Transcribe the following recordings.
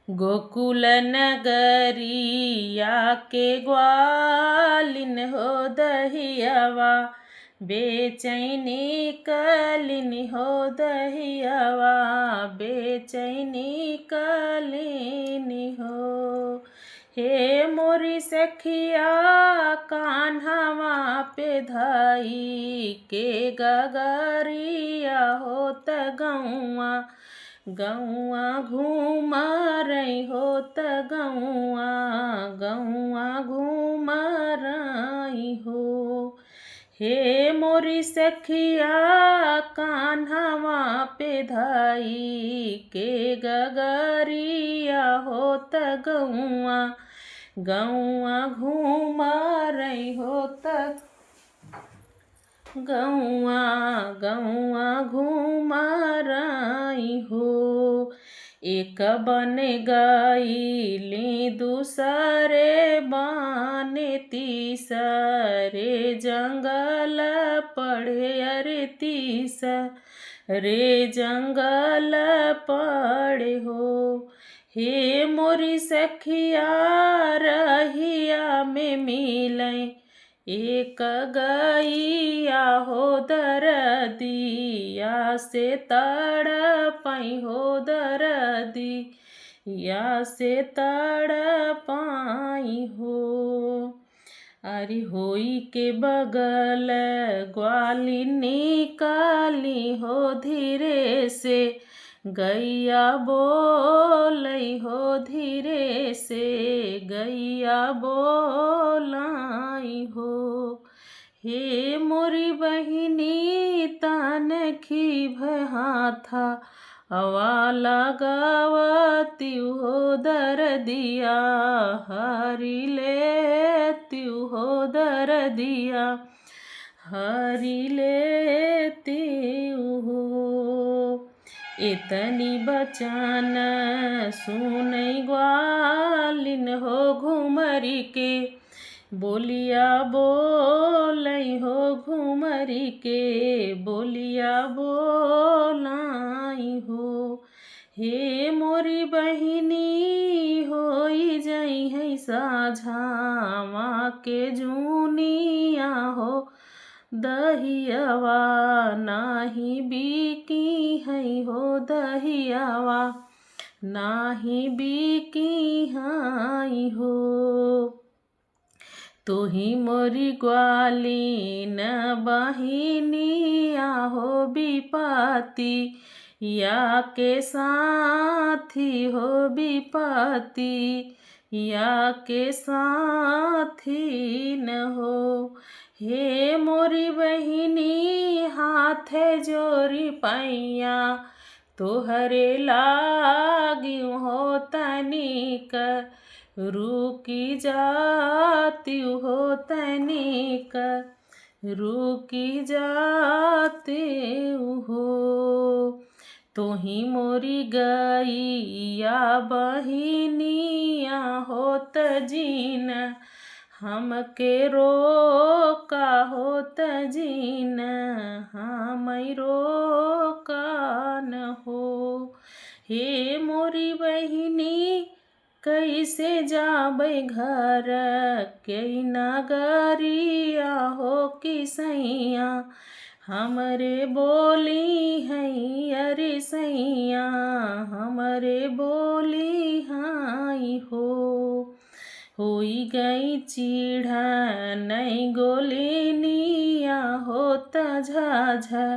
गोकुल नगरिया के ग्वालिन हो दहियावा, बेचैनी कलिन हो दहियावा, बेचैनी कलिन हो। हे मोरी सखिया कान्हवा पे धाई के गगरिया होत गौआ, गौआ घूम रही होत गौआ, गौआ घूम रही हो। हे मोरी सखिया कान्हवा पे धाई के गगरिया होत गौआ, गौआ घूम रही होत गौआ, गौआ घूम रही हो। एक बन गईली दूसरे बन तीसरे जंगल पड़े, अरे तीसरे जंगल पड़े हो। हे मोरी सखिया रहिया में मिलै एक गैया हो दरदिया से तड़पई हो, दरदिया से तड़पई हो। अरे होई के बगल ग्वालिन निकाली हो धीरे से, गैया बोलई हो धीरे से, गैया बोलाई हो। हे मोरी बहिनी तनखी हाथा हवा लगावती हो दरदिया, हरि लेती हो दरदिया, हरि लेती हो। इतनी बचन सुनई ग्वालिन हो घुमरी के, बोलिया बोलई हो घुमरी के, बोलिया बोलाई हो। हे मोरी बहिनी होई जई है साझा माँ के जूनिया हो दहियावा, नाही बिकी है हो दहियावा, नाही बिकी है हो। तोही मोरी ग्वालिन बहिनिया हो विपत्ति या के साथी हो, विपत्ति या के साथी न हो। हे मोरी बहिनी हाथ जोरी पैया तोहरे लागियो हो तनिक, रुकी जाती हो तनिक, रुकी जाती हो। तोही मोरी गैया बहिनिया होत जीन, हमके रोका होत जीन, हमई रोका न हो। हे मोरी बहिनी कैसे जाबै घर के नगरिया हो किसैया, हमरे बोली है अरे सैया, हमरे बोली हाई हो। होई गई चीढ़ा नई गोलिनिया होत झाझा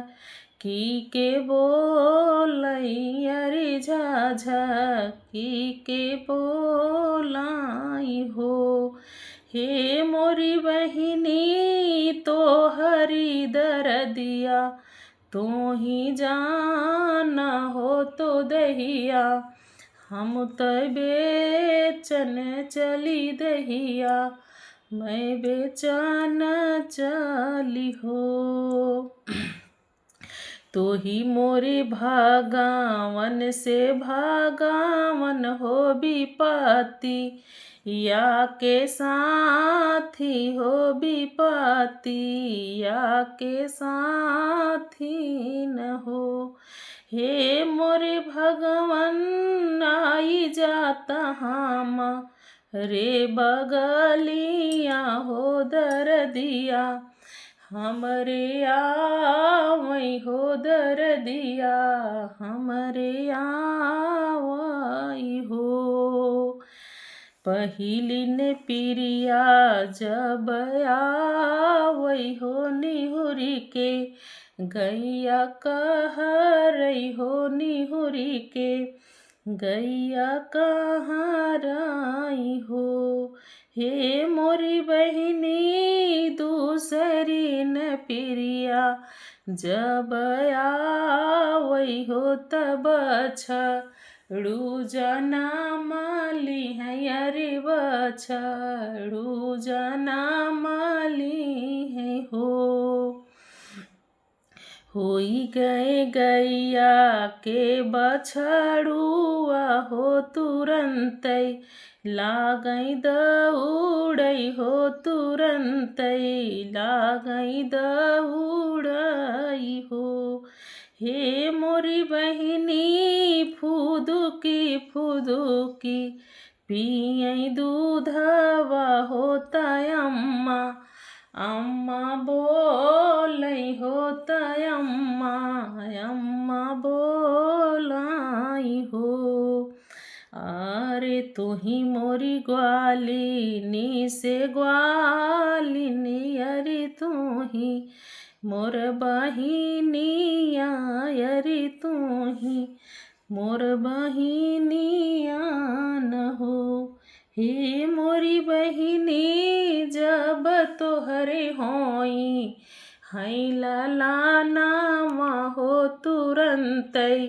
की के बोलई, अरे झाझा की के बोलाई हो। हे मोरी बहिनी तो हरी दरदिया, तो ही जाना हो तो दहिया, हम तो बेचन चली दहिया, मैं बेचन चली हो। तो ही मोरे भागावन से भागावन हो विपत्ति या के साथी हो, विपत्ति या के साथी न हो। हे मोरे भगवन आई जाता हम रे बगलिया हो दर्दिया हमरे आवई हो दर्दिया हमरे आवई हो। पहिलिन पिरिया जब आवई हो निहुरी के गैया कहरई हो निहुरी के गैया कहाँ रही हो। हे मोरी बहिनी दूसरी न पिरिया जब आवई हो तब छड़ू जना माली है अरे छड़ू जना माली है हो। होई गए गैया के बछड़ुआ हो तुरंतई लागई दौड़ई हो तुरंतई लागई दौड़ई हो। हे मोरी बहिनी फुदुकी फुदुकी पियई दूधवा होता अम्मा अम्मा बोलई होता अम्मा अम्मा बोलाई हो। अरे तुही मोरी ग्वालिनी से ग्वालिनी अरे तुही मोर बहिनिया अरे तुही मोर बहिनिया न हो। हे मोरी बहिनी जब तोहरे होई हई लालानावा हो तुरंतई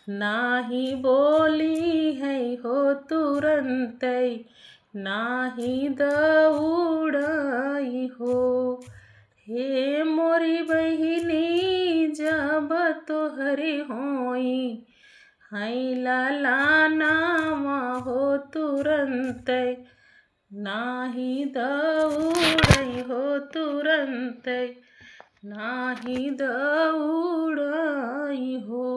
नाही बोली है हो तुरंतई नाही दौड़ई हो। हे मोरी बहिनी जब तोहरे होई हई लालानावा हो तुरंतई नाही दौड़ई हो तुरंतई नाही दौड़ई हो।